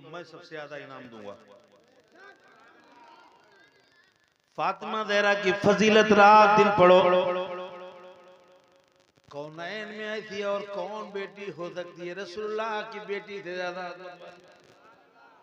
मैं सबसे ज्यादा इनाम दूंगा। फातिमा ज़हरा की फजीलत रात दिन पढ़ो। कौनैन में ऐसी और कौन बेटी हो सकती है रसूलुल्लाह की बेटी से ज्यादा?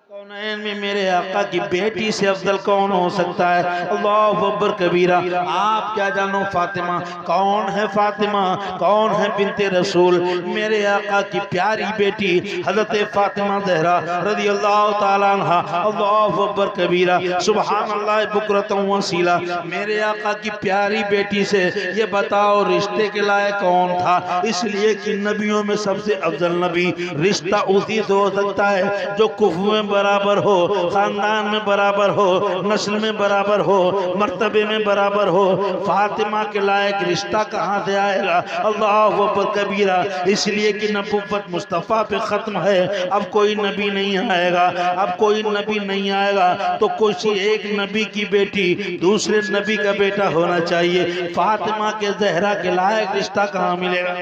कौनैन में मेरे आका की बेटी से अफजल कौन हो सकता है? अल्लाहु अकबर कबीरा। आप क्या जानो फातिमा कौन है? फातिमा कौन है? बिनते रसूल, मेरे आका की प्यारी बेटी हजरत फातिमा ज़हरा रज़ी अल्लाह ताला अन्हा। अल्लाहु अकबर कबीरा, सुभान अल्लाह बुकरतम वसीला। मेरे आका की प्यारी बेटी से ये बताओ रिश्ते के लायक कौन था? इसलिए कि नबियों में सबसे अफजल नबी रिश्ता उसी से हो सकता है जो कुफू में बराबर हो, खानदान में बराबर हो, नस्ल में बराबर हो, मर्तबे में बराबर हो। फातिमा के लायक रिश्ता कहाँ से आएगा? अल्लाहु अकबर कबीरा। इसलिए कि नबुव्वत मुस्तफ़ा पे खत्म है, अब कोई नबी नहीं आएगा। अब कोई नबी नहीं आएगा तो किसी एक नबी की बेटी दूसरे नबी का बेटा होना चाहिए। फातिमा के ज़हरा के लायक रिश्ता कहाँ मिलेगा?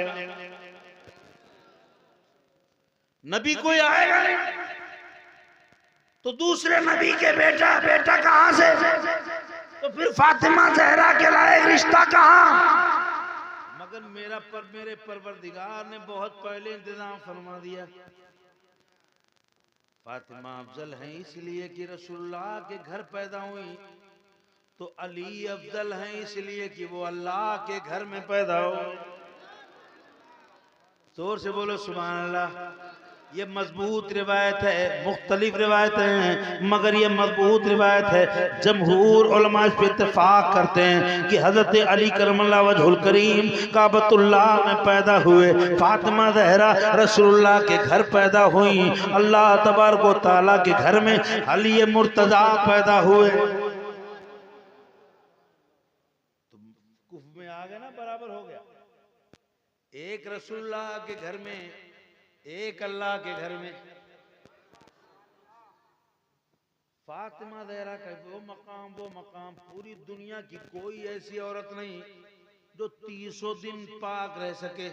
नबी कोई आएगा नहीं तो दूसरे नबी के बेटा कहां से? तो फिर फातिमा ज़हरा के लायक रिश्ता कहां? मगर मेरे परवरदिगार ने बहुत पहले इंतजाम फरमा दिया। फातिमा अफजल है इसलिए कि रसूलुल्लाह के घर पैदा हुई, तो अली अफजल है इसलिए कि वो अल्लाह के घर में पैदा हो। जोर से बोलो सुभान अल्लाह। ये मजबूत रिवायत है, मुख्तलिफ रिवायतें हैं मगर ये मजबूत रिवायत है। जमहूर उलमा इस पे इत्तेफाक करते हैं कि हजरत अली करमल्लाह वजहुल करीम काबतुल्लाह में पैदा हुए। फातिमा ज़हरा रसूलुल्लाह के घर पैदा हुई, अल्लाह तबारक व तआला के घर में अली मुर्तजा पैदा हुए। तो कुफ में आ गए ना, बराबर हो गया। एक रसूलुल्लाह के घर में, एक अल्लाह के घर में। फातिमा ज़हरा का वो मकाम पूरी दुनिया की कोई ऐसी औरत नहीं जो 300 दिन पाक रह सके।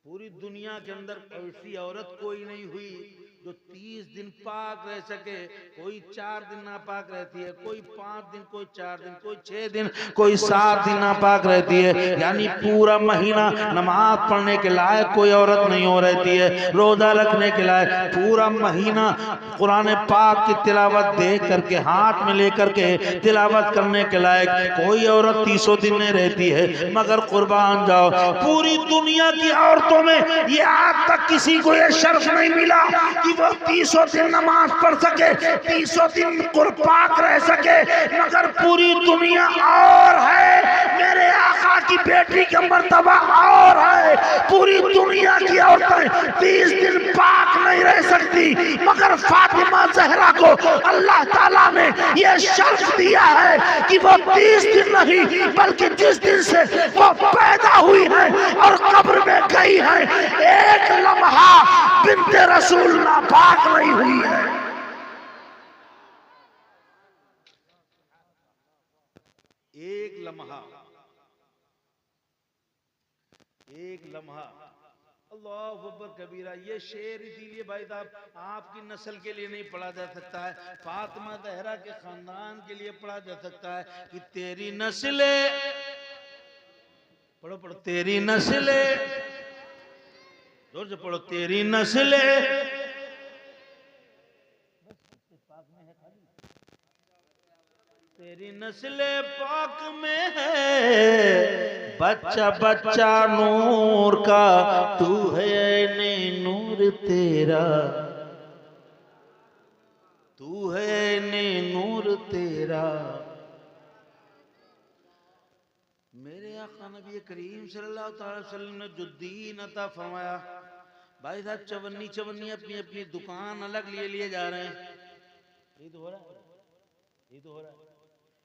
पूरी दुनिया के अंदर ऐसी औरत कोई नहीं हुई जो 30 दिन पाक रह सके। कोई 4 दिन नापाक रहती है, कोई 5 दिन, कोई 4 दिन, कोई 6 दिन, कोई 7 दिन नापाक रहती है। यानी पूरा महीना नमाज पढ़ने के लायक कोई औरत नहीं हो रहती है, रोजा रखने के लायक। पूरा महीना कुरान पाक की तिलावत देख करके, हाथ में लेकर के तिलावत करने के लायक कोई औरत 300 दिन नहीं रहती है। मगर कुर्बान जाओ, पूरी दुनिया की औरतों में ये आज तक किसी को ये शर्फ नहीं मिला कि वो 300 दिन नमाज पढ़ सके, 300 दिन कुर्बान रह सके। मगर पूरी दुनिया और है, मेरे आका की बेटी का मर्तबा और है। पूरी दुनिया की औरतें 30 दिन पाक नहीं रह सकती, मगर फातिमा ज़हरा को अल्लाह ताला ने ये शर्फ दिया है कि वो 30 दिन नहीं बल्कि जिस दिन से वो पैदा हुई है और कब्र में गई है, एक लम्हा बिन्ते रसूल नापाक नहीं हुई है। एक लम्हा, एक लम्हा। अल्लाहु अकबर कबीरा। ये शेर इसीलिए भाई साहब आपकी नस्ल के लिए नहीं पढ़ा जा सकता है, फातिमा ज़हरा के खानदान के लिए पढ़ा जा सकता है कि तेरी नस्ल, पढ़ो पढ़ो, तेरी नस्ल, जोर से पढ़ो, तेरी नस्ल तेरी नस्ल पाक में है, बच्चा बच्चा नूर का, तू है ने नूर तेरा, तू है ने नूर तेरा। मेरे आका नबी करीम सल्लल्लाहु अलैहि वसल्लम ने जो दीन अता फरमाया, भाई साहब चवन्नी अपनी अपनी दुकान अलग लिए जा रहे हैं। ये तो हो रहा है, ये तो हो रहा है।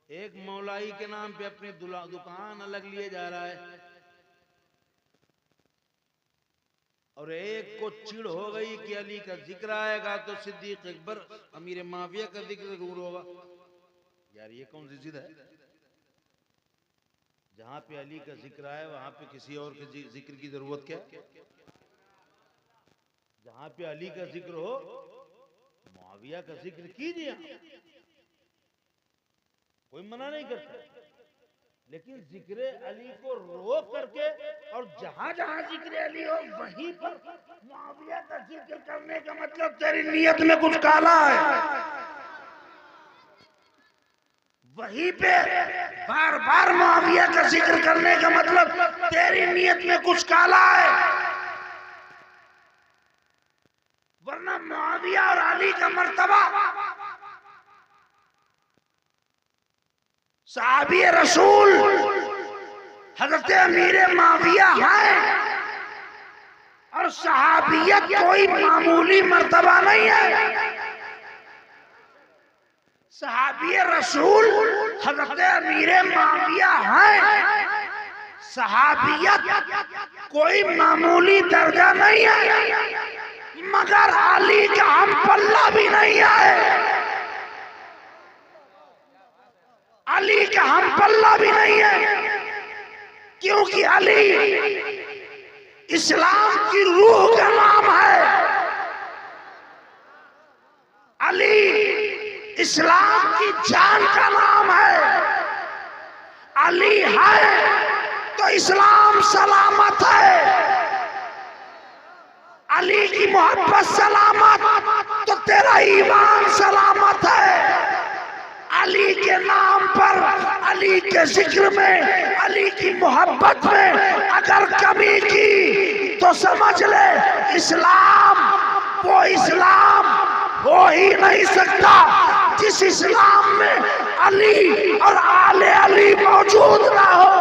एक मौलाई के नाम पे अपनी दुकान अलग लिए जा रहा है, और एक को चिढ़ हो गई कि अली का जिक्र आएगा तो सिद्दीक अकबर अमीर माविया का जिक्र जरूर होगा। यार ये कौन सी जिद है? जहां पे अली का जिक्र आए वहां पे किसी और के जिक्र की जरूरत क्या? जहां पे अली का जिक्र हो मुआविया का जिक्र कीजिए, कोई मना नहीं करता, लेकिन जिक्र अली को रोक करके और जहां जहां जिक्र अली हो वहीं पर मुआविया का जिक्र करने का मतलब तेरी नीयत में कुछ काला है। वहीं पे बार बार मुआविया का जिक्र करने का मतलब तेरी नीयत में कुछ काला है। वरना मुआविया और अली का मर्तबा सहाबी रसूल हजरत अमीर मुआविया है, और सहाबियत कोई मामूली मर्तबा नहीं है। सहाबी रसूल हजरत अमीर मुआविया है, सहाबियत कोई मामूली दर्जा नहीं है, मगर अली का हम पल्ला भी नहीं है। अली का हम पल्ला भी नहीं है, क्योंकि अली इस्लाम की रूह का नाम है। अली इस्लाम की जान का नाम है। अली है तो इस्लाम सलामत है। अली की मोहब्बत सलामत तो तेरा ईमान सलामत है। अली के नाम पर, अली के जिक्र में, अली की मोहब्बत में अगर कमी की तो समझ ले इस्लाम वो इस्लाम हो ही नहीं सकता जिस इस्लाम में अली और आले अली मौजूद ना हो।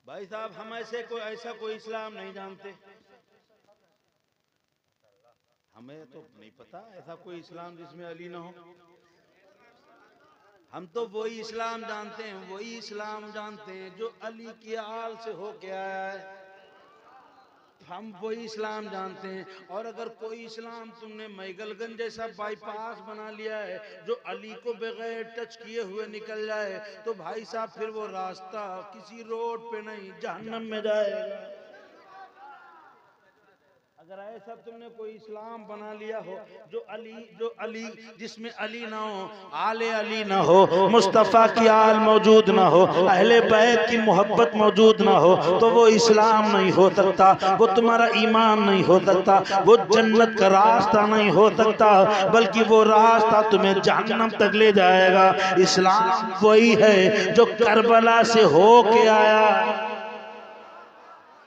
भाई साहब, हम ऐसा कोई इस्लाम नहीं जानते। हमें तो नहीं पता ऐसा कोई इस्लाम जिसमें अली ना हो। हम तो वही इस्लाम जानते हैं, वही इस्लाम जानते हैं जो अली की आल से होके आया है। हम वही इस्लाम जानते हैं। और अगर कोई इस्लाम तुमने मैगलगंज जैसा बाईपास बना लिया है जो अली को बगैर टच किए हुए निकल जाए, तो भाई साहब फिर वो रास्ता किसी रोड पे नहीं, जहन्नम में जाएगा। अगर ऐसा तुमने कोई इस्लाम बना लिया हो जो अली जिसमें अली ना हो, आले अली ना हो, मुस्तफा की आल मौजूद ना हो, अहले बैत की मोहब्बत मौजूद ना हो, तो वो इस्लाम नहीं हो सकता, वो तुम्हारा ईमान नहीं हो सकता, वो जन्नत का रास्ता नहीं हो सकता, बल्कि वो रास्ता तुम्हें जहन्नम तक ले जाएगा। इस्लाम वही है जो करबला से होके आया।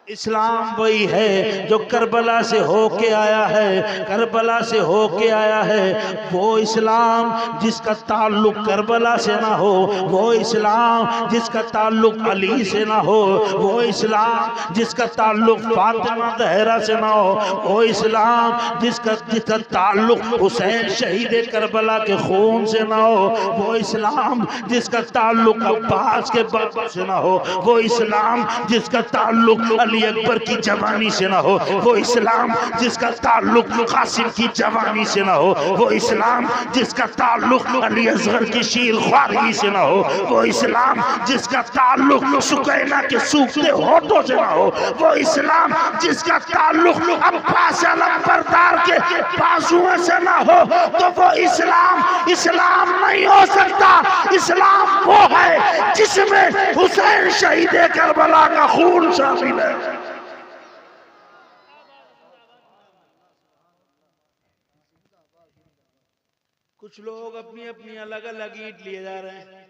इस्लाम वही है जो करबला से होके आया है। करबला से होके आया है वो इस्लाम जिसका ताल्लुक करबला से ना हो, वो इस्लाम जिसका ताल्लुक अली से ना हो, वो इस्लाम जिसका ताल्लुक फातिमा ज़हरा से ना हो, वो इस्लाम जिसका ताल्लुक हुसैन शहीद करबला के खून से ना हो, वो इस्लाम जिसका ताल्लुक अब्बास के बाबा से ना हो, वो इस्लाम जिसका ताल्लुक अली अकबर की जवानी से ना हो, वो इस्लाम जिसका ताल्लुक कासिम की जवानी से ना हो, वो इस्लाम जिसका ताल्लुक अली असगर की शीर ख्वारी से ना हो, वो इस्लाम जिसका ताल्लुक सुकैना के सूखते होठों से ना हो, वो इस्लाम जिसका ताल्लुक अब्बास अलंबरदार के बाजुओं से ना हो, तो वो इस्लाम नहीं हो सकता। इस्लाम वो है जिसमें हुसैन शहीद करबला का खून शामिल है। कुछ लोग अपनी अपनी अलग अलग ईंट लिए जा रहे हैं।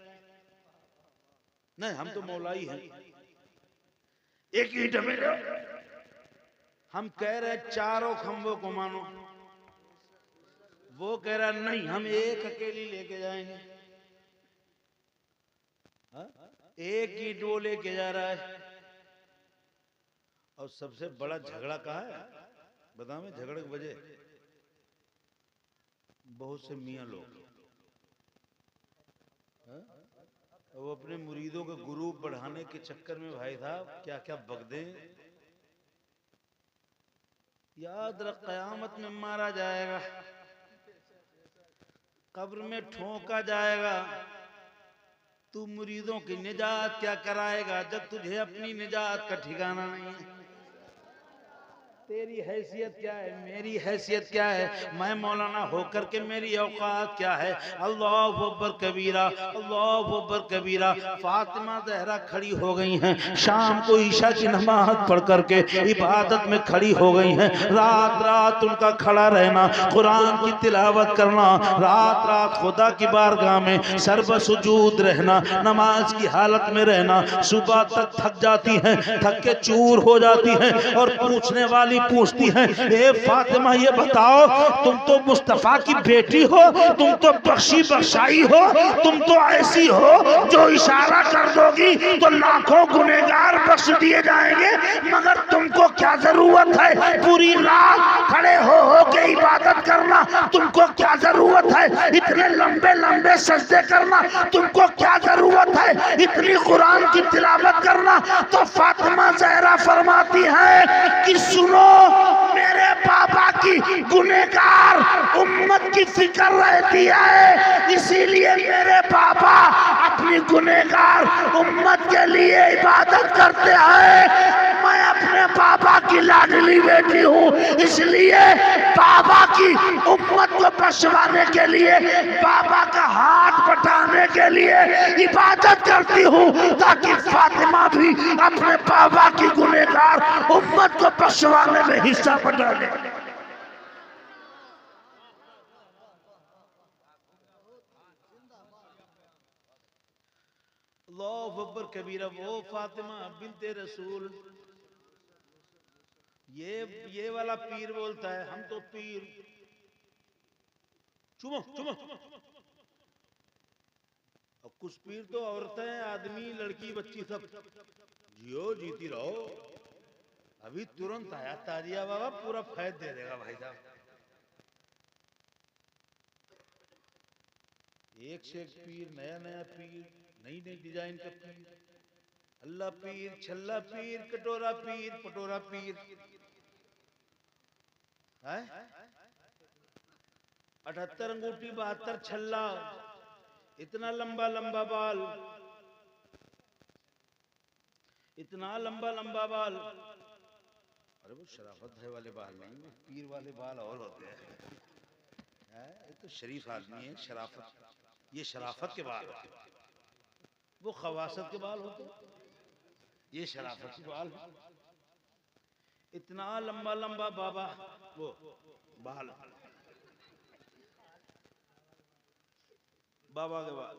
नहीं, हम तो मौलाई हैं, एक ईंट हमें दो। हम कह रहे चारों खंभों को मानो, वो कह रहा नहीं हम एक अकेली लेके जाएंगे। हा? एक ईंट वो लेके जा रहा है। और सबसे बड़ा झगड़ा कहाँ है बताओ? मैं झगड़े की वजह बहुत से मियाँ लोग वो अपने मुरीदों के ग्रुप बढ़ाने के चक्कर में भाई साहब क्या क्या बगदे। याद रख, कयामत में मारा जाएगा, कब्र में ठोका जाएगा, तू मुरीदों की निजात क्या कराएगा जब तुझे अपनी निजात का ठिकाना नहीं है। तेरी हैसियत क्या है, मेरी हैसियत क्या है, मैं मौलाना होकर के मेरी औकात क्या है। अल्लाह अकबर कबीरा, अल्लाह अकबर कबीरा। फातिमा ज़हरा खड़ी हो गई हैं, शाम को ईशा की नमाज पढ़ करके इबादत में खड़ी हो गई हैं। रात रात उनका खड़ा रहना, कुरान की तिलावत करना, रात रात खुदा की बारगाह में सर्ब सुजूद रहना, नमाज की हालत में रहना। सुबह तक थक जाती हैं, थक के चूर हो जाती हैं और पूछने वाली पूछती है, ए फातिमा ये बताओ, तुम तो मुस्तफा की बेटी हो, तुम तो बख्शी बख्शाई हो, तुम तो ऐसी हो जो इशारा कर दोगी तो लाखों गुनहगार बख्श दिए जाएंगे, मगर तुमको क्या जरूरत है पूरी रात खड़े हो के इबादत करना, तुमको क्या जरूरत है इतने लंबे लंबे सजदे करना, तुमको क्या जरूरत है इतनी कुरान की तिलावत करना। तो फातिमा ज़हरा फरमाती है कि सुनो, मेरे पापा की गुनहगार उम्मत की फिक्र रहती है, इसीलिए मेरे पापा अपनी गुनहगार उम्मत के लिए इबादत करते हैं। मैं अपने पापा की लाडली बेटी हूँ, इसलिए पापा की उम्मत को बख्शवाने के लिए, पापा का हाथ बटाने के लिए इबादत करती हूँ, ताकि फातिमा भी अपने पापा की गुनहगार उम्मत को बख्शवाने में हिस्सा बटा ले। अल्लाहु अकबर कबीरा। वो फातिमा बिन्ते रसूल, ये वाला पीर बोलता है हम तो पीर, चुमो चुमो। अब कुछ पीर तो औरतें, आदमी, लड़की, बच्ची सब जियो जीती रहो। अभी तुरंत आया ताजिया बाबा, पूरा फैद दे देगा भाई साहब। एक से एक पीर, नया नया पीर, नई नई डिजाइन का पीर, अल्लाह पीर, छल्ला पीर, कटोरा पीर, पटोरा पीर है। 78 अंगूठी, 72 छल्ला, इतना लंबा लंबा बाल, इतना लंबा लंबा बाल। अरे वो शराफत है वाले बाल नहीं, वो पीर वाले बाल और होते हैं। ये तो शरीफ आदमी है, शराफत, ये शराफत के बाल, वो खवासत के बाल होते, ये शराफत के बाल। इतना लंबा लंबा बाबा वो बाल, बाबा के बाल।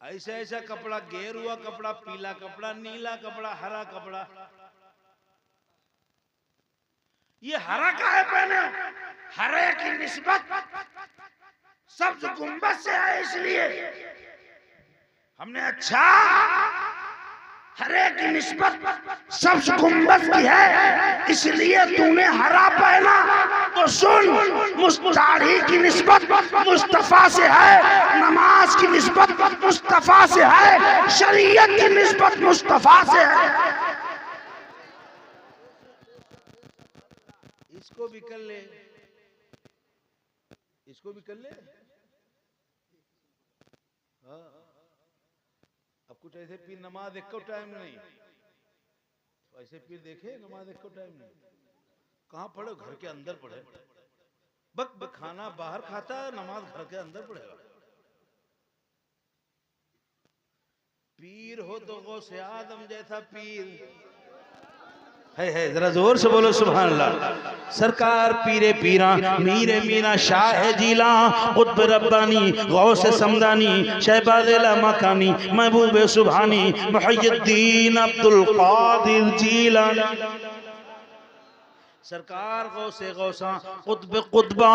ऐसा ऐसा कपड़ा, गेरुआ कपड़ा, पीला कपड़ा, नीला कपड़ा, हरा कपड़ा। ये हरा का है पहने, हरे की निस्बत सब्ज गुंबद से है, इसलिए हमने अच्छा हरे की निस्बत सब्ज गुंबद की है, इसलिए तूने हरा पहना। तो सुन, मुस्तारी की निस्बत मुस्तफा से है, नमाज की निस्बत मुस्तफा से है, शरीयत की निस्बत मुस्तफा से है। इसको भी कर ले, इसको भी कर ले। हाँ, अब कुछ ऐसे पीर नमाज एक को टाइम नहीं, तो ऐसे पीर देखे नमाज एक को टाइम नहीं। कहाँ पढ़े? घर के अंदर पढ़े। बक खाना बाहर खाता है, नमाज घर के अंदर पढ़ेगा। पीर हो तो गौसे आदम जैसा पीर है। जरा जोर से बोलो सुभान अल्लाह। सरकार पीरे पीरा, मीरे मीरा, शाह जीला, कुतुब रब्बानी, गौसे समदानी, शहबाज़ मकानी, महबूब सुभानी, मुहय्यिद्दीन अब्दुल कादिर जीलानी। सरकार गौसे गौसा, कुतुब कुतबा,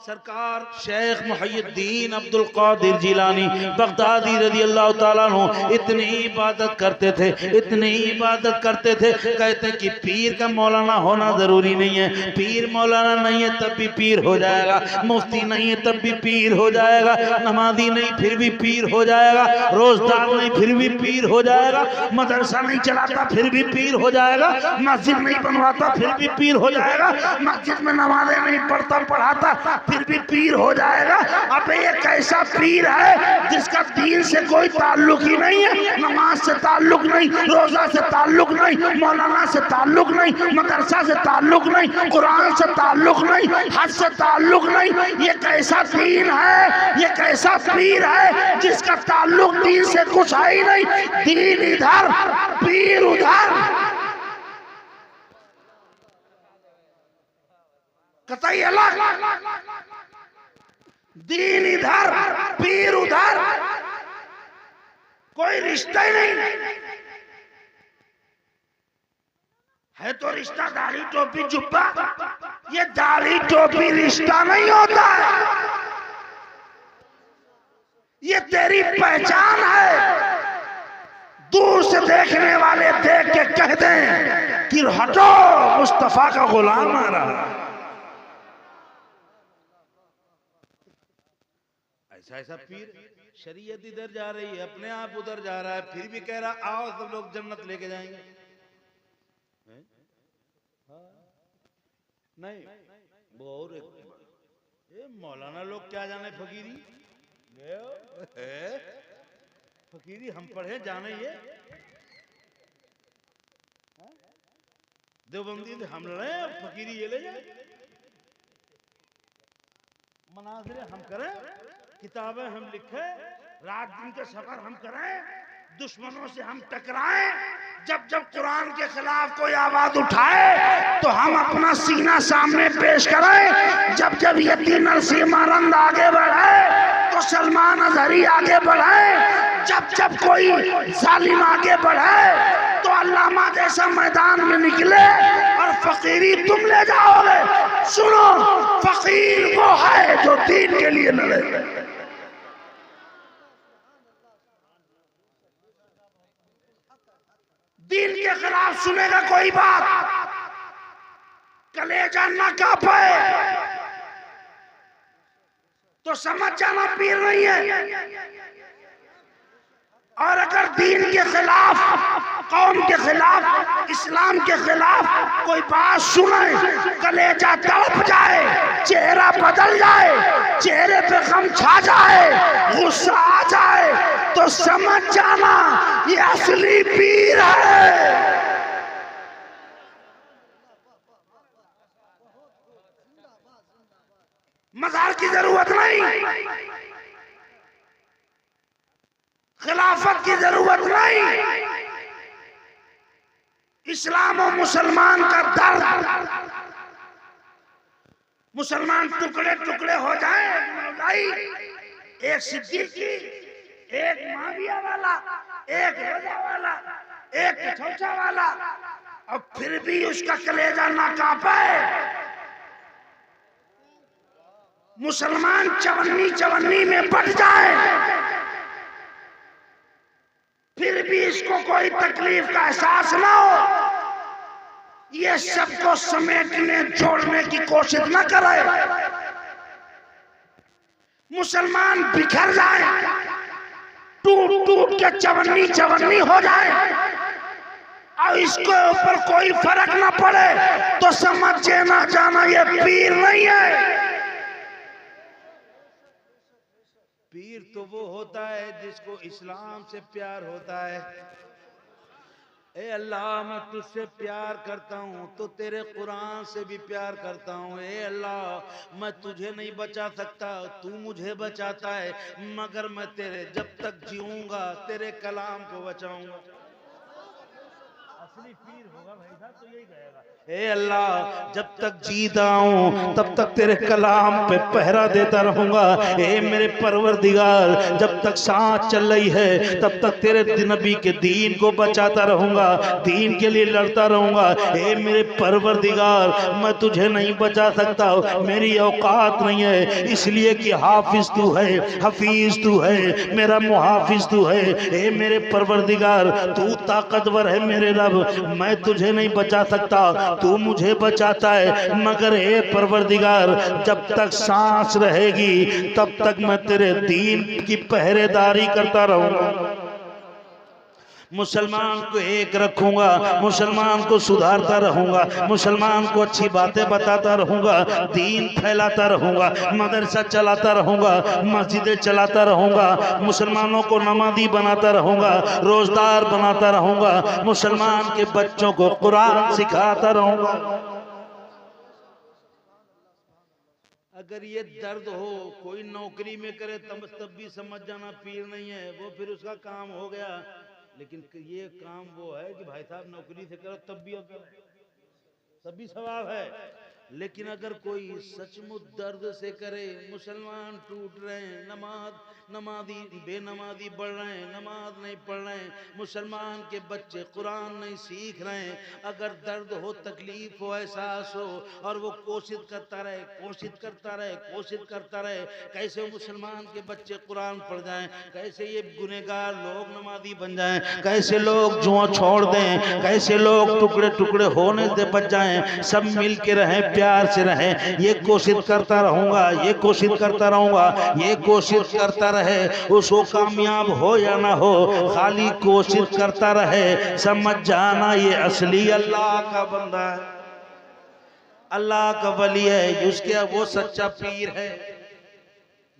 सरकार शेख मुहय्यिद्दीन अब्दुल कादिर जिलानी बगदादी रज़ी अल्लाह ताला अन्हु इतनी इबादत करते थे, इतनी इबादत करते थे, कहते हैं कि पीर का मौलाना होना जरूरी नहीं है, पीर मौलाना नहीं है तब भी पीर हो जाएगा, मुफ्ती नहीं है तब भी पीर हो जाएगा, नमाजी नहीं फिर भी पीर हो जाएगा, रोजदार नहीं फिर भी पीर हो जाएगा, मदरसा नहीं चलाता फिर भी पीर हो जाएगा, मस्जिद नहीं बनवाता फिर भी पीर हो जाएगा, मस्जिद में नमाजें नहीं पढ़ता पढ़ाता फिर भी पीर हो जाएगा। अब ये कैसा पीर है जिसका दीन से कोई ताल्लुक ही नहीं है, नमाज से ताल्लुक नहीं, रोजा से ताल्लुक नहीं, मौलाना से ताल्लुक नहीं, मदरसा से ताल्लुक नहीं, कुरान से ताल्लुक नहीं, हज से ताल्लुक नहीं। ये कैसा दीन है, ये कैसा पीर है जिसका ताल्लुक दीन से कुछ है ही नहीं, दीन इधर पीर उधर, कतई अलग, दीन इधर पीर उधर, कोई रिश्ता ही नहीं है। तो रिश्ता दाढ़ी टोपी जुब्बा, ये दाढ़ी टोपी रिश्ता नहीं होता है, ये तेरी पहचान है। दूर से देखने वाले देख के कह दें कि हटो मुस्तफा का गुलाम आ रहा। ऐसा पीर शरीयत इधर जा रही है, अपने आप उधर जा रहा है, फिर भी कह रहा आओ सब लोग जन्नत लेके जाएंगे। नहीं वो और ये मौलाना लोग क्या जाने फकीरी, फकीरी हम पढ़े जाने, ये देवबंदी से हम लड़े, फकीरी ये ले जाए, मनाज़िरे हम करें, किताबें हम लिखें, रात दिन के सफर हम करें, दुश्मनों से हम टकराएं, जब जब कुरान के खिलाफ कोई आवाज उठाए तो हम अपना सीना सामने पेश करें, जब जब यतीम नरसिम्हानंद आगे बढ़े तो सलमान अजहरी आगे बढ़े, जब जब कोई जालिम आगे बढ़े तो अल्लामा जैसा मैदान में निकले और फकीरी तुम ले जाओगे। सुनो, फकीर वो है जो दीन के लिए लड़े। दीन के खिलाफ सुनेगा कोई बात, कलेजा न कांपे तो समझ जाना पीर नहीं है। और अगर दीन के खिलाफ, कौम के खिलाफ, इस्लाम के खिलाफ कोई बात सुने, कलेजा तड़प जाए, चेहरा बदल जाए, चेहरे पे गम छा जाए, गुस्सा आ जाए, तो समझ जाना ये असली पीर है। मज़ार की जरूरत नहीं, खिलाफत की जरूरत नहीं, इस्लाम और मुसलमान का दर्द, मुसलमान टुकड़े टुकड़े हो जाए, एक सिद्दीकी, एक माविया वाला, एक रजा वाला, एक कछौचा वाला, और फिर भी उसका कलेजा ना कांपे। मुसलमान चवन्नी चवन्नी में बट जाए, फिर भी इसको कोई तकलीफ का एहसास ना हो, ये सबको समेटने जोड़ने की कोशिश न करे। मुसलमान बिखर जाए, टूट टूट के चवन्नी चवन्नी हो जाए, और इसके ऊपर कोई फर्क ना पड़े, तो समझे ना जाना ये पीर नहीं है। पीर तो वो होता है जिसको इस्लाम से प्यार होता है। ए अल्लाह मैं तुझसे प्यार करता हूँ तो तेरे कुरान से भी प्यार करता हूँ। ए अल्लाह मैं तुझे नहीं बचा सकता, तू मुझे बचाता है, मगर मैं तेरे जब तक जीऊंगा तेरे कलाम को बचाऊंगा। असली पीर होगा भाई साहब तो यही कहेगा, ए अल्लाह जब तक जीता हूं तब तक तेरे कलाम पे पहरा देता रहूंगा। ए मेरे परवरदिगार जब तक सांस चल रही है तब तक तेरे नबी के दीन को बचाता रहूंगा, दीन के लिए लड़ता रहूंगा। ए मेरे परवरदिगार मैं तुझे नहीं बचा सकता, मेरी औकात नहीं है, इसलिए कि हाफिज तू है, हफीज तू है, मेरा मुहाफिज तू है। ए मेरे परवरदिगार तू ताकतवर है मेरे रब, मैं तुझे नहीं बचा सकता, तू मुझे बचाता है। मगर ए परवरदिगार जब तक सांस रहेगी तब तक मैं तेरे दीन की पहरेदारी करता रहूंगा, मुसलमान को एक रखूंगा, मुसलमान को सुधारता रहूंगा, मुसलमान को अच्छी बातें बताता रहूंगा, दीन फैलाता रहूंगा, मदरसा चलाता रहूंगा, मस्जिदें चलाता रहूंगा, मुसलमानों को नमाजी बनाता रहूंगा, रोजदार बनाता रहूंगा, मुसलमान के बच्चों को कुरान सिखाता रहूंगा। अगर ये दर्द हो कोई नौकरी में करे तब भी समझ जाना पीर नहीं है, वो फिर उसका काम हो गया। लेकिन ये काम वो है कि भाई साहब नौकरी से करो तब भी सवाब है। लेकिन अगर कोई सचमुच दर्द से करे, मुसलमान टूट रहे हैं, नमाजी बेनमाजी बढ़ रहे हैं, नमाज नहीं पढ़ रहे हैं, मुसलमान के बच्चे कुरान नहीं सीख रहे हैं, अगर दर्द हो, तकलीफ हो, एहसास हो और वो कोशिश करता रहे कैसे मुसलमान के बच्चे कुरान पढ़ जाएं, कैसे ये गुनहगार लोग नमाजी बन जाएं, कैसे लोग जुआ छोड़ दें, कैसे लोग टुकड़े टुकड़े होने से बच जाएं, सब मिल के रहें, प्यार से रहें। ये कोशिश करता रहूंगा, ये कोशिश करता रहूंगा, ये कोशिश करता रहे, उसको कामयाब हो या ना हो, खाली कोशिश करता रहे, समझ जाना ये असली अल्लाह का बंदा है, अल्लाह का वली है, उसके वो सच्चा पीर है।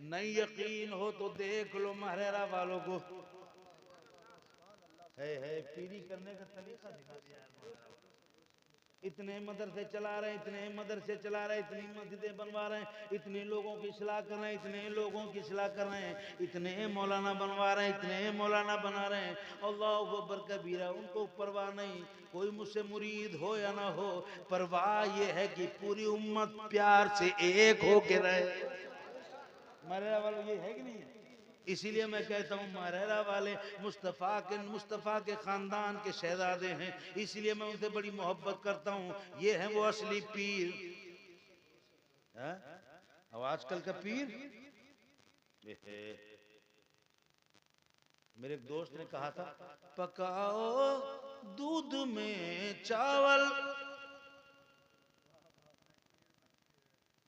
नहीं यकीन हो तो देख लो महरेरा वालों को, है पीरी करने का तरीका दिखा दिया। इतने मदरसे चला रहे हैं, इतने मदरसे चला रहे हैं, इतनी मस्जिदें बनवा रहे हैं, इतने लोगों की इस्लाह कर रहे हैं, इतने लोगों की इस्लाह कर रहे हैं, इतने मौलाना बनवा रहे हैं, इतने मौलाना बना रहे हैं। अल्लाह अकबर कबीरा, उनको परवाह नहीं कोई मुझसे मुरीद हो या ना हो, परवाह ये है कि पूरी उम्मत प्यार से एक हो के रहे। मरेरा वालों ये है कि नहीं है? इसीलिए मैं कहता हूँ मरेरा वाले मुस्तफ़ा के खानदान के शहजादे हैं, इसलिए मैं उनसे बड़ी मोहब्बत करता हूँ। ये है वो असली पीर। अब आजकल का पीर, मेरे एक दोस्त ने कहा था, पकाओ दूध में चावल,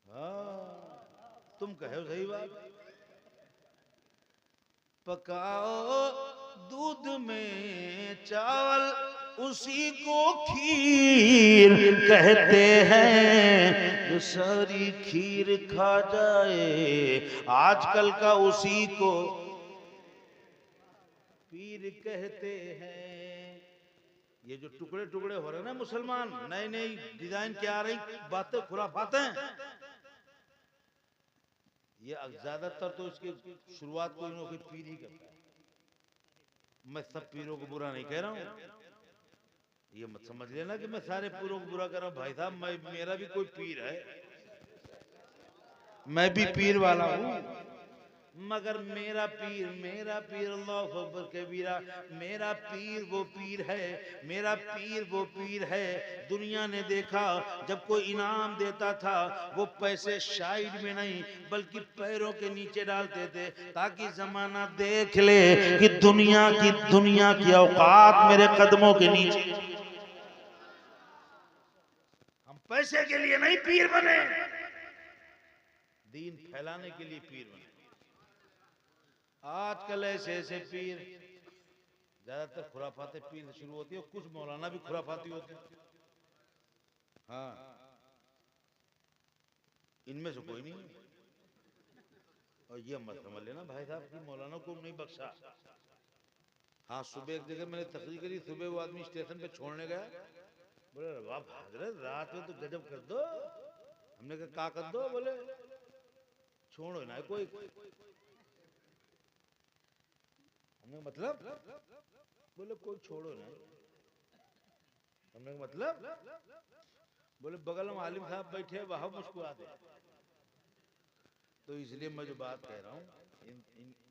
हाँ तुम कहो सही बात, पकाओ दूध में चावल, उसी को खीर कहते हैं, जो सारी खीर खा जाए आजकल का उसी को पीर कहते हैं। ये जो टुकड़े टुकड़े हो रहे हैं ना मुसलमान, नई नई डिजाइन क्या आ रही बातें खुराफात हैं, ये ज्यादातर तो इसकी शुरुआत कोई ना कोई पीर ही करता है। मैं सब पीरों को बुरा नहीं कह रहा हूँ, ये मत समझ लेना कि मैं सारे पीरों को बुरा कर रहा हूँ। भाई साहब मेरा भी कोई पीर है, मैं भी पीर वाला हूँ, मगर मेरा पीर अल्लाह अकबर कबीरा, मेरा पीर वो पीर है, मेरा पीर वो पीर है। दुनिया ने देखा जब कोई इनाम देता था वो पैसे साइड में नहीं बल्कि पैरों के नीचे डालते थे, ताकि जमाना देख ले कि दुनिया की औकात मेरे कदमों के नीचे। हम पैसे के लिए नहीं पीर बने, दीन फैलाने के लिए पीर बने। आजकल ऐसे पीर, ज्यादातर खुराफाते पीर से शुरू होती है, कुछ मौलाना भी खुराफाती होते हैं। हाँ इनमें से कोई नहीं, और ये मत समझ लेना भाई साहब कि मौलाना को नहीं बख्शा। हाँ सुबह एक जगह मैंने तकरीर करी, सुबह वो आदमी स्टेशन पे छोड़ने गया, बोले वाह हजरत रात में तो गजब कर दो। हमने कहा कर दो, बोले छोड़ो ना कोई। हमने मतलब बोले कोई छोड़ो ना, हमने मतलब बोले बगल में आलिम साहब बैठे वह मुस्कुराते। तो इसलिए मैं जो बात कह रहा हूँ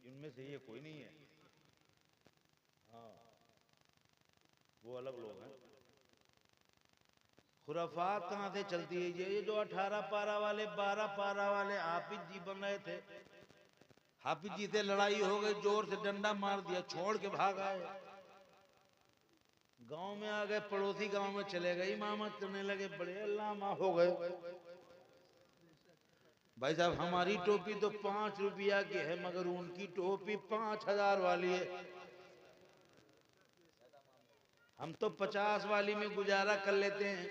इनमें से ये कोई नहीं है। हाँ, वो अलग लोग हैं। खुराफात कहाँ से चलती है? ये जो 18 पारा वाले 12 पारा वाले हाफिज जी बन रहे थे, हाफिज जी से लड़ाई हो गई, जोर से डंडा मार दिया, छोड़ के भाग आए, गांव में आ गए, पड़ोसी गांव में चले गए, इमामत करने लगे, बड़े अल्लामा हो गए। भाई साहब हमारी टोपी तो 5 रुपया की है मगर उनकी टोपी 5000 वाली है। हम तो 50 वाली में गुजारा कर लेते हैं,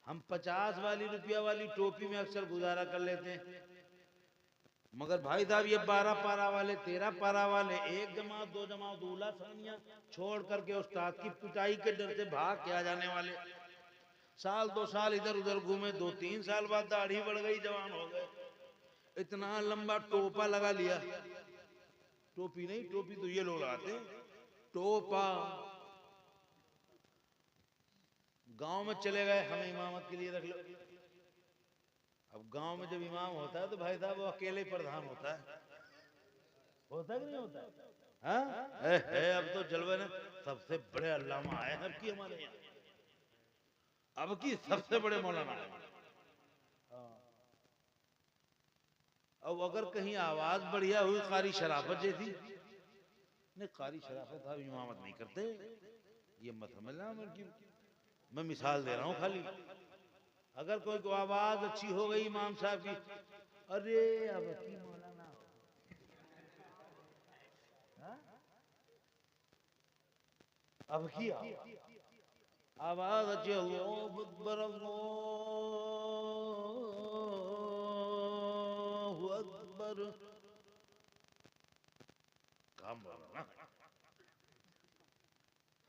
हम 50 वाली रुपया वाली टोपी में अक्सर गुजारा कर लेते हैं। मगर भाई साहब ये 12 पारा वाले 13 पारा वाले एक जमात दो जमात दूल्हा सानिया छोड़ करके उस्ताद की पिटाई के डर से भाग के आ जाने वाले, साल 2 साल इधर उधर घूमे, 2-3 साल बाद दाढ़ी बढ़ गई, जवान हो गए, इतना लंबा टोपा लगा लिया। टोपी नहीं, टोपी तो ये लोग लगाते, टोपा। गांव में चले गए, हमें इमामत के लिए रख लो। अब गांव में जब इमाम होता है तो भाई साहब वो अकेले प्रधान होता है कि नहीं होता? हाँ है अब तो जलवे ने सबसे बड़े अल्लामा आए हैं अब की हमारे यहाँ, अब की सबसे बड़े मौलाना आए। अब अगर कहीं आवाज बढ़िया हुई कारी शराफत जैसी, नहीं कारी शराफत साहब इमामत नहीं करते, ये मत समझना। मैं मिसाल दे रहा हूँ खाली। अगर कोई को आवाज अच्छी हो गई इमाम साहब की, अरे अब की मौलाना अब की आवाज अच्छी, अल्लाहू अकबर अल्लाहू अकबर, काम मौलाना।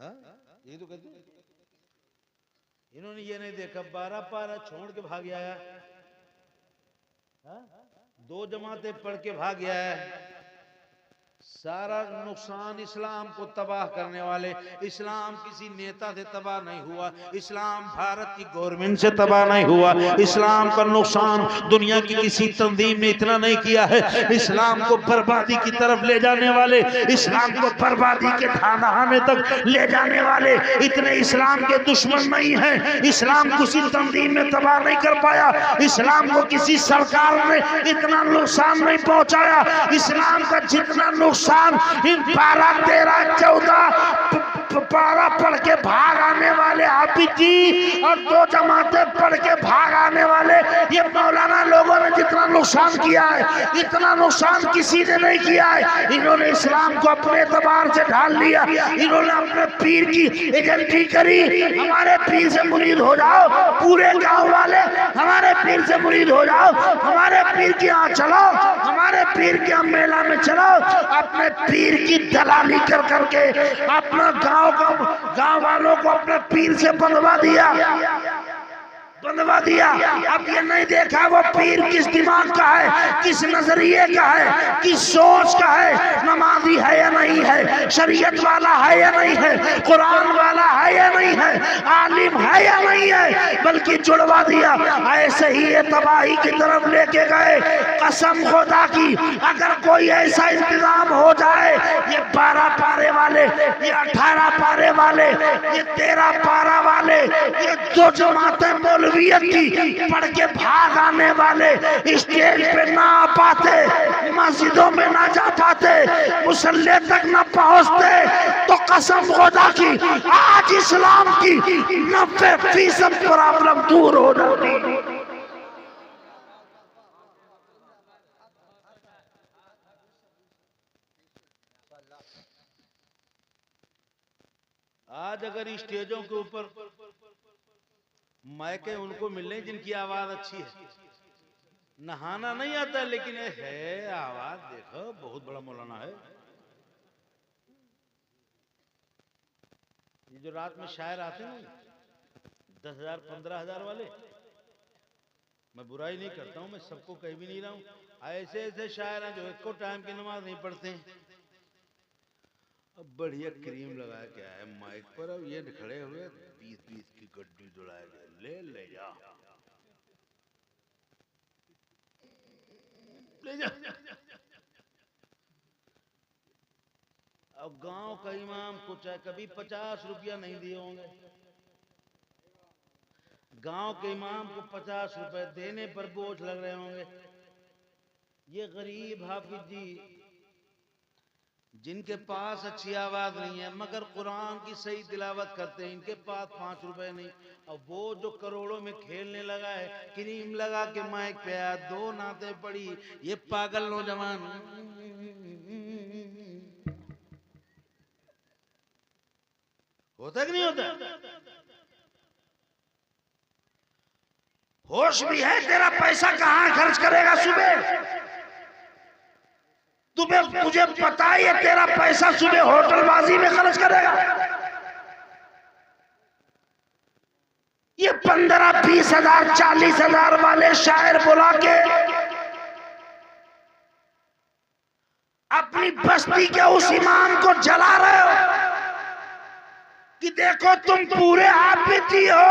हाँ ये तो कहते इन्होंने ये नहीं देखा 12 पारा छोड़ के भाग आया, 2 जमातें पढ़ के भाग गया है। सारा नुकसान इस्लाम को तबाह करने वाले, इस्लाम किसी नेता से तबाह नहीं हुआ, इस्लाम भारत की गवर्नमेंट से तबाह नहीं हुआ, इस्लाम का नुकसान दुनिया की किसी तंजीम ने इतना नहीं किया है। इस्लाम को बर्बादी की तरफ ले जाने वाले, इस्लाम को बर्बादी के ढाने तक ले जाने वाले इतने इस्लाम के दुश्मन नहीं है। इस्लाम किसी तंजीम में तबाह नहीं कर पाया, इस्लाम को किसी सरकार ने इतना नुकसान नहीं पहुंचाया। इस्लाम का जितना नुकसान इन 12, 13, 14 पारा पढ़ के भाग आने वाले हाफिज जी और 2 जमातें पढ़ के भाग आने वाले ये मौलाना लोगों ने जितना नुकसान किया है, इतना नुकसान किसी ने नहीं किया है। इन्होंने इस्लाम को अपने एतबार से ढाल लिया, इन्होंने अपने पीर की एजेंटी करी, हमारे पीर से मुरीद हो जाओ, पूरे गांव वाले हमारे पीर से मुरीद हो जाओ, हमारे पीर के यहाँ चलो, हमारे पीर के मेला में चलो। अपने पीर की दलाली कर करके अपना गांव वालों को अपने पीर से बंधवा दिया। अब ये नहीं देखा वो पीर किस दिमाग का है, किस नजरिए का है, किस सोच का है, नमाजी है या नहीं है, शरीयत वाला है या नहीं है, कुरान वाला है या नहीं है, आलिम है या नहीं है, बल्कि जुड़वा दिया। ऐसे ही ये तबाही की तरफ लेके गए। कसम खुदा की अगर कोई ऐसा इंतजाम हो जाए, ये 12 पारे वाले, ये 18 पारे वाले, ये 13 पारा वाले, ये 2 जमातें मौलवियत की पढ़ के भाग आने वाले स्टेज पे ना आ पाते, मस्जिदों में ना जा पाते, मुसल्ले तक ना पहुंचते, तो कसम खुदा की आज इस्लाम की 90% प्रॉब्लम दूर हो जाती। आज अगर स्टेजों के ऊपर मायके उनको मिलने जिनकी आवाज अच्छी है, नहाना नहीं आता लेकिन है आवाज, देखो बहुत बड़ा मौलाना है। ये जो रात में शायर आते हैं 10,000 15,000 वाले, मैं बुराई नहीं करता हूं, मैं सबको कह भी नहीं रहा हूं। ऐसे ऐसे शायर हैं जो एको टाइम की नमाज नहीं पढ़ते हैं, अब बढ़िया क्रीम लगा के आए माइक पर, अब ये खड़े हुए 20-20 की गड्डी जुड़ाएंगे, ले ले जा ले जा। अब गांव का इमाम कुछ है, कभी 50 रुपया नहीं दिए होंगे। गांव के इमाम को 50 रुपए देने पर बोझ लग रहे होंगे। ये गरीब हाफिज जी जिनके पास अच्छी आवाज नहीं है मगर कुरान की सही तिलावत करते हैं, इनके पास 5 रुपए नहीं। अब वो जो करोड़ों में खेलने लगा है, क्रीम लगा के माइक पे आया, 2 नाते पड़ी, ये पागल नौजवान होता कि नहीं होता? होश भी है, तेरा पैसा कहां खर्च करेगा सुबह? तुझे पता है तेरा पैसा सुबह होटलबाजी में खर्च करेगा। ये 15-20 हजार 40 हजार वाले शायर बुला के अपनी बस्ती के उस इमाम को जला रहे हो कि देखो तुम पूरे हाफिजी हो,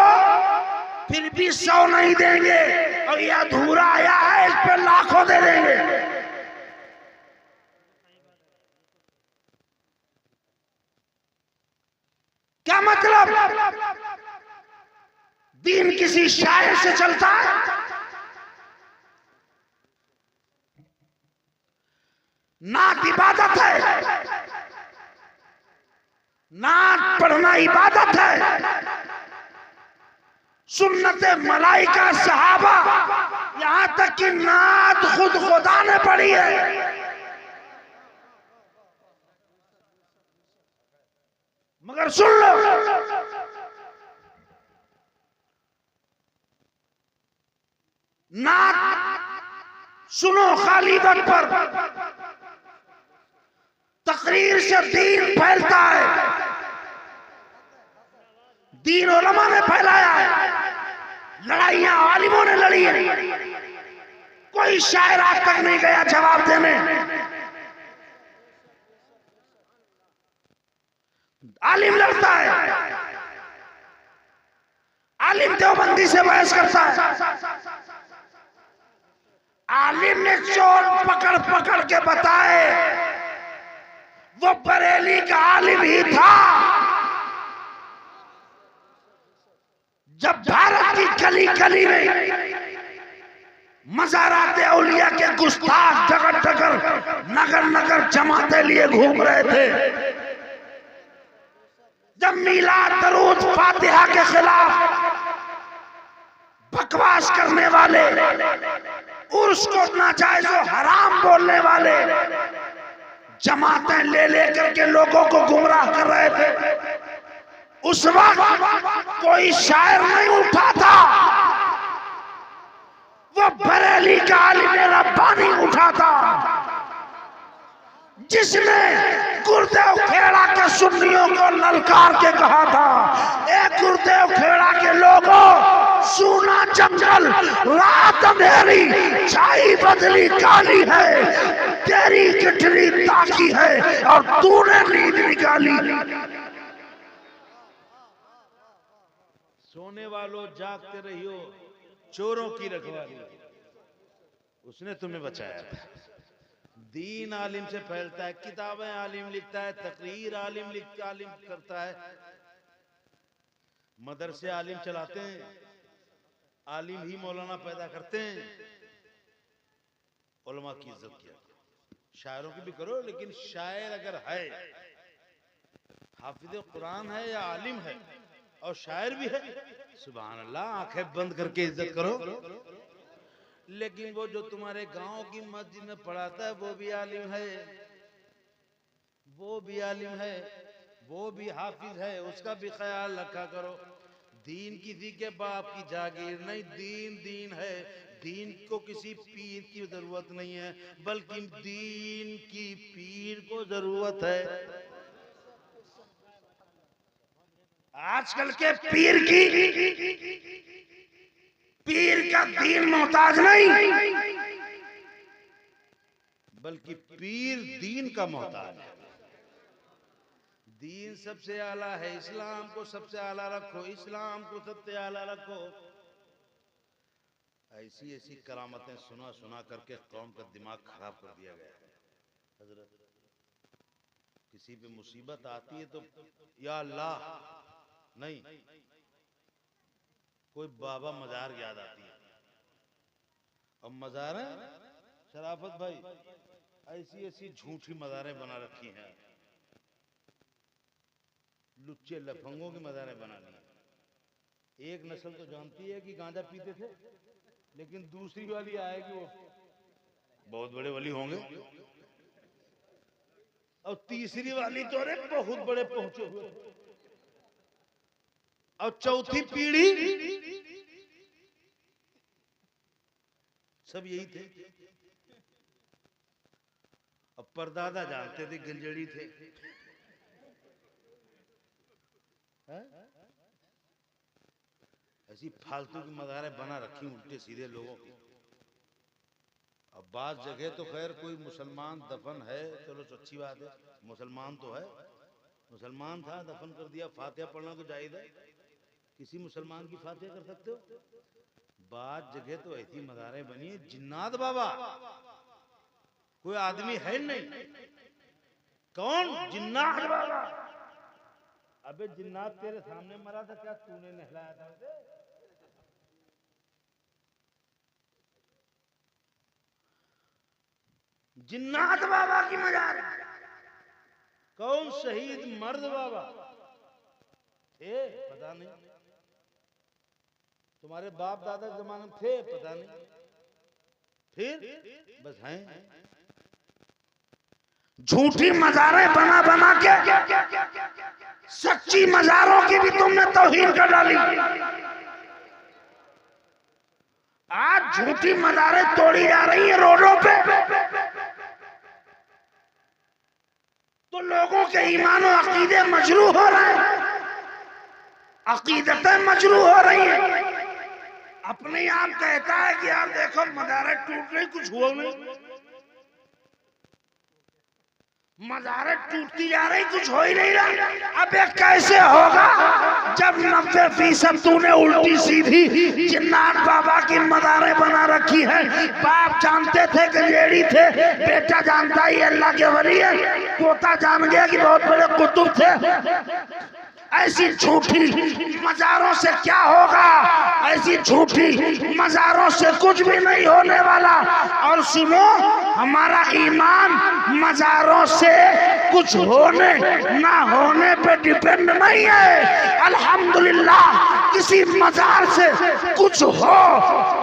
फिर भी 100 नहीं देंगे और ये अधूरा आया है, इस पे लाखों दे देंगे। क्या मतलब? दीन किसी शायर से चलता है? नात इबादत है, नात पढ़ना इबादत है। सुन्नते मलाइका सहाबा, यहां तक कि नात खुद खुदा ने पढ़ी है। मगर सुन लो, नात सुनो खाली वक्त पर, तकरीर से दीन फैलता है। दीन उलमा ने फैलाया है, लड़ाइयां आलिमों ने लड़ी है। कोई शायर आज तक नहीं गया जवाब देने। आलिम लड़ता है, आलिम देवबंदी से बहस करता है। आलिम ने चोर पकड़ पकड़ के बताए वो बरेली का आलिम ही था। जब भारत की गली गली में मज़ारात औलिया के गुस्ताख जगह जगह नगर नगर जमाते लिए घूम रहे थे, जब मीलाद दरूद फातिहा के खिलाफ बकवास करने वाले, उर्स को नाजायज और हराम बोलने वाले जमातें ले लेकर के लोगों को गुमराह कर रहे थे, उस वक्त कोई शायर नहीं उठा था। वो बरेली का आलिम रब्बानी उठा था, जिसने गुरुदेव खेड़ा के सुन्नियों को ललकार के कहा था, एक गुरुदेव खेड़ा के लोगों, सूना जंगल रात अंधेरी छाई बदली काली है, तेरी किटली ताकी है और तूने नींद निकाली। सोने वालों जागते रहियो, चोरों की रखवाली, उसने तुम्हें बचाया था। दीन आलिम से फैलता है, किताबें आलिम लिखता है, तकरीर आलिम करता है, मदरसे आलिम चलाते हैं, आलिम ही मौलाना पैदा करते हैं। उलमा की इज्जत किया, शायरों की भी करो, लेकिन शायर अगर है, हाफिज कुरान है या आलिम है और शायर भी है, सुभान अल्लाह, आंखें बंद करके इज्जत करो। लेकिन वो जो तुम्हारे गांव की मस्जिद में पढ़ाता है वो भी आलिम है, वो भी आलिम है, वो भी हाफिज है, उसका भी ख्याल रखा करो। दीन किसी के बाप की जागीर नहीं, दीन दीन है। दीन को किसी पीर की जरूरत नहीं है, बल्कि दीन की पीर को जरूरत है। आजकल के पीर का दीन मोहताज नहीं, बल्कि पीर दीन का मोहताज है। दीन सबसे आला है, इस्लाम को सबसे आला रखो, इस्लाम को सबसे आला रखो। ऐसी ऐसी करामतें सुना सुना करके कौम का दिमाग खराब कर दिया गया है। हजरत किसी पे मुसीबत आती है तो या अल्लाह नहीं, कोई बाबा मजार याद आती है। अब मजारें शराफत भाई ऐसी ऐसी झूठी मजारें बना रखी हैं, लुच्चे लफंगों की मजारें बना ली। एक नस्ल तो जानती है कि गांजा पीते थे, लेकिन दूसरी वाली आएगी वो बहुत बड़े वली होंगे, और तीसरी वाली तो अरे बहुत बड़े पहुंचे हुए, और चौथी पीढ़ी सब यही थे। अब परदादा जानते थे गंजेड़ी थे। ऐसी फालतू की मज़ारें बना रखी उल्टे सीधे लोगों की। अब बात जगह तो खैर कोई मुसलमान दफन है, चलो तो अच्छी बात है, मुसलमान तो है, मुसलमान था दफन कर दिया, फातिहा पढ़ना तो जायज़ है, किसी मुसलमान की फातिहा कर सकते हो। बात जगह तो ऐसी मज़ारें बनी है, जिन्नात बाबा कोई आदमी है नहीं, कौन? जिन्नात बाबा। अबे जिन्नात तेरे सामने मरा था, क्या तूने नहलाया था उसे? जिन्नात बाबा की मजार। कौन? शहीद मर्द बाबा थे, पता नहीं, तुम्हारे बाप दादा के जमाने में थे, पता नहीं, फिर बस हैं झूठी मजारें बना बना के सच्ची मजारों की भी तुमने तौहीन कर डाली। आज झूठी मजारें तोड़ी जा रही है रोडों पे, तो लोगों के ईमान और अकीदे मजरूह हो रहे हैं, अकीदतें मजरूह हो रही हैं। अपने आप कहता है कि यार देखो मजारें टूट रही, कुछ हुआ नहीं, मजारें टूटती जा रही, कुछ हो ही नहीं रहा। अब ये कैसे होगा जब 90% तूने उल्टी सीधी जिन्नात बाबा की मजारें बना रखी है। बाप जानते थे गंजेड़ी थे, बेटा जानता ही अल्लाह के वली है, पोता जान गया कि बहुत बड़े कुतुब थे। ऐसी झूठी मजारों से क्या होगा? ऐसी झूठी मजारों से कुछ भी नहीं होने वाला। और सुनो, हमारा ईमान मजारों से कुछ होने ना होने पे डिपेंड नहीं है। अल्हम्दुलिल्लाह किसी मजार से कुछ हो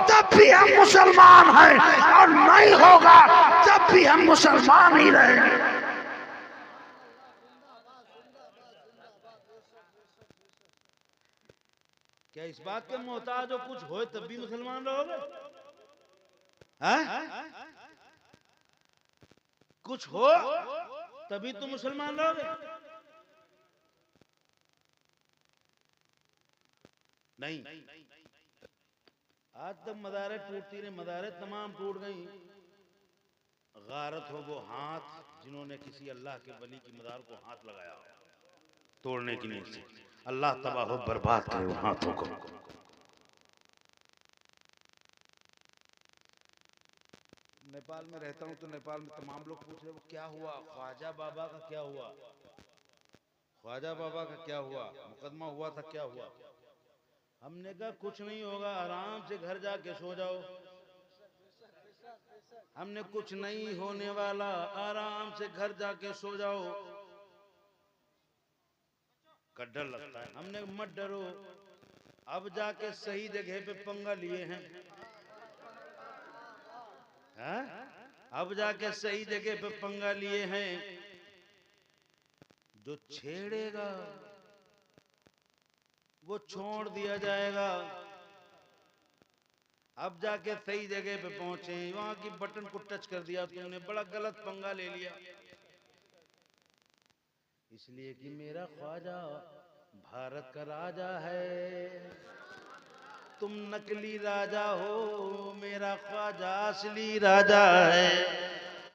तब भी हम मुसलमान हैं, और नहीं होगा तब भी हम मुसलमान ही रहेंगे। क्या इस बात के मोहताज हो कुछ हो तब भी मुसलमान रहोगे? कुछ हो तभी तो मुसलमान रहोगे? नहीं, आज तक मदारें टूटती रही, मदारें तमाम टूट गई। गारत हो वो हाथ जिन्होंने किसी अल्लाह के वली की मदार को हाथ लगाया तोड़ने की नीयत से। अल्लाह तबाह हो बर्बाद करे उन हाथों को। नेपाल में रहता हूं तो नेपाल में तमाम लोग पूछ रहे वो क्या हुआ, ख्वाजा बाबा का क्या हुआ, ख्वाजा बाबा का क्या हुआ, मुकदमा हुआ था, क्या हुआ? हमने कहा कुछ नहीं होगा, आराम से घर जाके सो जाओ। हमने कुछ नहीं होने वाला, आराम से घर जाके सो जाओ। का डर लगता है, हमने मत डरो, अब जाके सही जगह पे पंगा लिए हैं। अब जाके सही जगह पे पंगा लिए हैं। जो छेड़ेगा वो छोड़ दिया जाएगा। अब जाके सही जगह पे पहुंचे, वहां की बटन को टच कर दिया तुमने, बड़ा गलत पंगा ले लिया। इसलिए कि मेरा ख्वाजा भारत का राजा है, तुम नकली राजा हो, मेरा ख्वाजा असली राजा है।